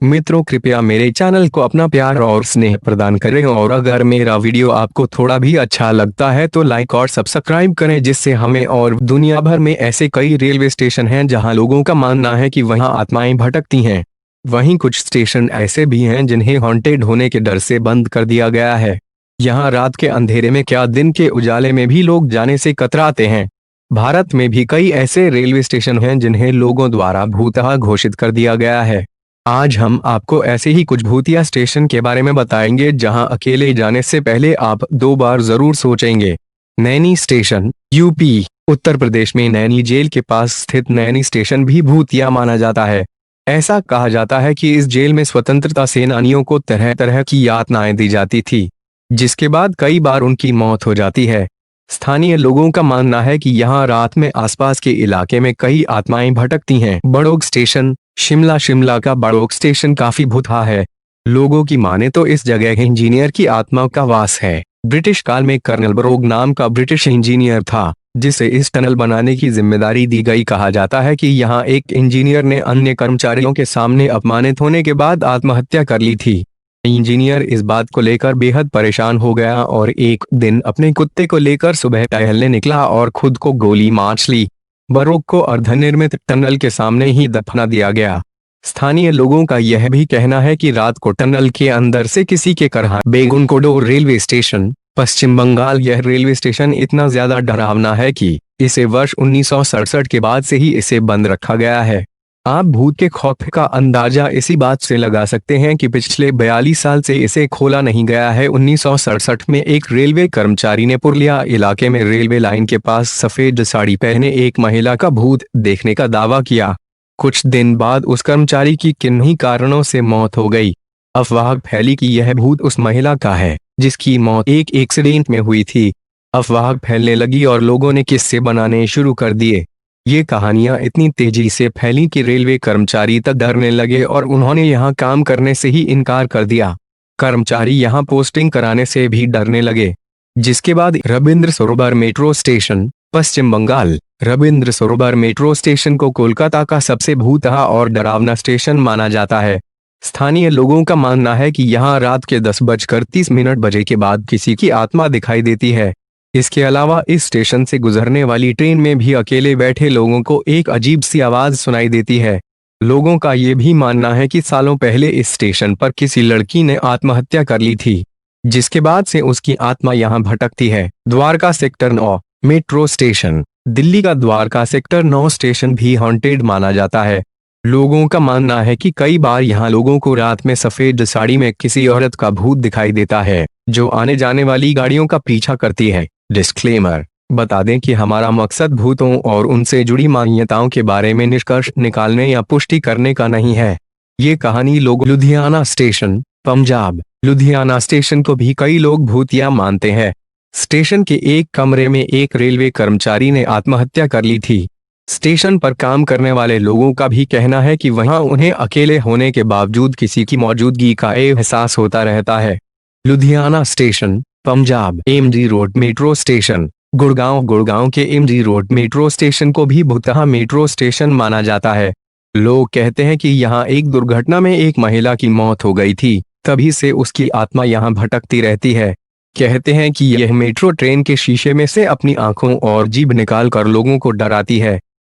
मित्रों, कृपया मेरे चैनल को अपना प्यार और स्नेह प्रदान करें और अगर मेरा वीडियो आपको थोड़ा भी अच्छा लगता है तो लाइक और सब्सक्राइब करें, जिससे हमें और दुनिया भर में ऐसे कई रेलवे स्टेशन हैं जहां लोगों का मानना है कि वहां आत्माएं भटकती हैं। वहीं कुछ स्टेशन ऐसे भी हैं जिन्हें हॉन्टेड होने के डर से बंद कर दिया गया है। यहाँ रात के अंधेरे में क्या दिन के उजाले में भी लोग जाने से कतराते हैं। भारत में भी कई ऐसे रेलवे स्टेशन हैं जिन्हें लोगों द्वारा भूतहा घोषित कर दिया गया है। आज हम आपको ऐसे ही कुछ भूतिया स्टेशन के बारे में बताएंगे जहां अकेले जाने से पहले आप 2 बार जरूर सोचेंगे। नैनी स्टेशन, यूपी उत्तर प्रदेश में नैनी जेल के पास स्थित नैनी स्टेशन भी भूतिया माना जाता है। ऐसा कहा जाता है कि इस जेल में स्वतंत्रता सेनानियों को तरह तरह की यातनाएं दी जाती थी, जिसके बाद कई बार उनकी मौत हो जाती है। स्थानीय लोगों का मानना है कि यहाँ रात में आसपास के इलाके में कई आत्माएं भटकती हैं। बड़ौग स्टेशन, शिमला का बड़ौग स्टेशन काफी भूतहा है। लोगों की माने तो इस जगह इंजीनियर की आत्मा का वास है। ब्रिटिश काल में कर्नल बड़ौग नाम का ब्रिटिश इंजीनियर था, जिसे इस टनल बनाने की जिम्मेदारी दी गई। कहा जाता है कि यहाँ एक इंजीनियर ने अन्य कर्मचारियों के सामने अपमानित होने के बाद आत्महत्या कर ली थी। इंजीनियर इस बात को लेकर बेहद परेशान हो गया और एक दिन अपने कुत्ते को लेकर सुबह टहलने निकला और खुद को गोली मार ली। बड़ौग को अर्धनिर्मित टनल के सामने ही दफना दिया गया। स्थानीय लोगों का यह भी कहना है कि रात को टनल के अंदर से किसी के करहा बेगुनकोडो रेलवे स्टेशन, पश्चिम बंगाल। यह रेलवे स्टेशन इतना ज्यादा डरावना है कि इसे वर्ष 1967 के बाद से ही इसे बंद रखा गया है। आप भूत के खौफ का अंदाजा इसी बात से लगा सकते हैं कि पिछले 42 साल से इसे खोला नहीं गया है। 1967 में एक रेलवे कर्मचारी ने पुरुलिया इलाके में रेलवे लाइन के पास सफेद साड़ी पहने एक महिला का भूत देखने का दावा किया। कुछ दिन बाद उस कर्मचारी की किन्हीं कारणों से मौत हो गई। अफवाह फैली कि यह भूत उस महिला का है जिसकी मौत एक एक्सीडेंट में हुई थी। अफवाह फैलने लगी और लोगों ने किस्से बनाने शुरू कर दिए। ये कहानियां इतनी तेजी से फैली कि रेलवे कर्मचारी तक डरने लगे और उन्होंने यहाँ काम करने से ही इनकार कर दिया। कर्मचारी यहाँ पोस्टिंग कराने से भी डरने लगे। जिसके बाद रविंद्र सरोवर मेट्रो स्टेशन, पश्चिम बंगाल। रविंद्र सरोवर मेट्रो स्टेशन को कोलकाता का सबसे भूतहा और डरावना स्टेशन माना जाता है। स्थानीय लोगों का मानना है कि यहाँ रात के 10:30 के बाद किसी की आत्मा दिखाई देती है। इसके अलावा इस स्टेशन से गुजरने वाली ट्रेन में भी अकेले बैठे लोगों को एक अजीब सी आवाज सुनाई देती है। लोगों का ये भी मानना है कि सालों पहले इस स्टेशन पर किसी लड़की ने आत्महत्या कर ली थी, जिसके बाद से उसकी आत्मा यहाँ भटकती है। Dwarka sector 9 metro station, Delhi का द्वारका सेक्टर 9 स्टेशन भी हॉन्टेड माना जाता है। लोगों का मानना है कि कई बार यहाँ लोगों को रात में सफेद साड़ी में किसी औरत का भूत दिखाई देता है, जो आने जाने वाली गाड़ियों का पीछा करती है। डिस्क्लेमर, बता दें कि हमारा मकसद भूतों और उनसे जुड़ी मान्यताओं के बारे में निष्कर्ष निकालने या पुष्टि करने का नहीं है। ये कहानी लोग लुधियाना स्टेशन, पंजाब। लुधियाना स्टेशन को भी कई लोग भूतिया मानते हैं। स्टेशन के एक कमरे में एक रेलवे कर्मचारी ने आत्महत्या कर ली थी। स्टेशन पर काम करने वाले लोगों का भी कहना है कि वहां उन्हें अकेले होने के बावजूद किसी की मौजूदगी का एहसास होता रहता है। Ludhiana station, Punjab. MG road metro station, Gurgaon के एमजी रोड मेट्रो स्टेशन को भी भूतहा मेट्रो स्टेशन माना जाता है। लोग कहते हैं कि यहाँ एक दुर्घटना में एक महिला की मौत हो गई थी, तभी से उसकी आत्मा यहाँ भटकती रहती है। कहते हैं कि यह मेट्रो ट्रेन के शीशे में से अपनी आंखों और जीभ निकाल कर लोगों को डराती है।